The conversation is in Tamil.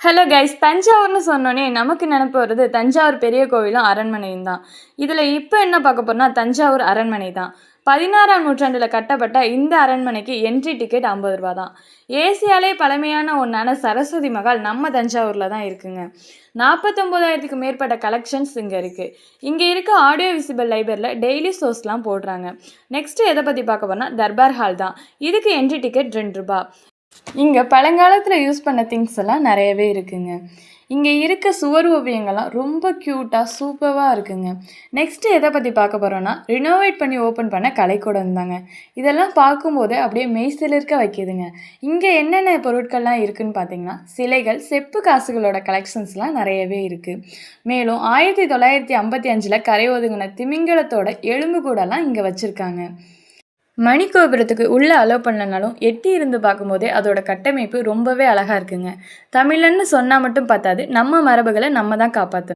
ஹலோ கைஸ், தஞ்சாவூர்னு சொன்னோன்னே நமக்கு நினப்பு வருது தஞ்சாவூர் பெரிய கோவிலும் அரண்மனையும் தான். இதில் இப்போ என்ன பார்க்க போறோம்னா தஞ்சாவூர் அரண்மனை தான். 16ஆம் நூற்றாண்டில் கட்டப்பட்ட இந்த அரண்மனைக்கு என்ட்ரி டிக்கெட் 50 ரூபா தான். ஏசியாலே பழமையான ஒன்றான சரஸ்வதி மகால் நம்ம தஞ்சாவூரில் தான் இருக்குங்க. 49,000க்கு மேற்பட்ட கலெக்ஷன்ஸ் இங்கே இருக்குது. இங்கே இருக்க ஆடியோ விசிபிள் லைப்ரரியில் டெய்லி ஷோஸ்லாம் போடுறாங்க. நெக்ஸ்ட்டு எதை பற்றி பார்க்க போறோம்னா தர்பார் ஹால் தான். இதுக்கு என்ட்ரி டிக்கெட் 2 ரூபா. இங்கே பழங்காலத்தில் யூஸ் பண்ண திங்ஸ் எல்லாம் நிறையவே இருக்குங்க. இங்கே இருக்க சுவர் ஓவியங்கள்லாம் ரொம்ப க்யூட்டாக சூப்பராக இருக்குங்க. நெக்ஸ்ட்டு எதை பற்றி பார்க்க போகிறோன்னா ரினோவேட் பண்ணி ஓப்பன் பண்ண கலைக்கூடம் தாங்க. இதெல்லாம் பார்க்கும்போது அப்படியே மெய்சிலிர்க்க வைக்கிதுங்க. இங்கே என்னென்ன பொருட்கள்லாம் இருக்குதுன்னு பார்த்தீங்கன்னா சிலைகள், செப்பு காசுகளோட கலெக்ஷன்ஸ்லாம் நிறையவே இருக்குது. மேலும் 1955 கரை ஒதுங்கின திமிங்கலத்தோட எலும்பு கூடலாம் இங்கே வச்சுருக்காங்க. மணிக்கோபுரத்துக்கு உள்ளே அலோவ் பண்ணலனாலும் எட்டி இருந்து பார்க்கும்போதே அதோட கட்டமைப்பு ரொம்பவே அழகாக இருக்குங்க. தமிழன்னு சொன்னால் மட்டும் பத்தாது, நம்ம மரபுகளை நம்ம தான் காப்பாற்றணும்.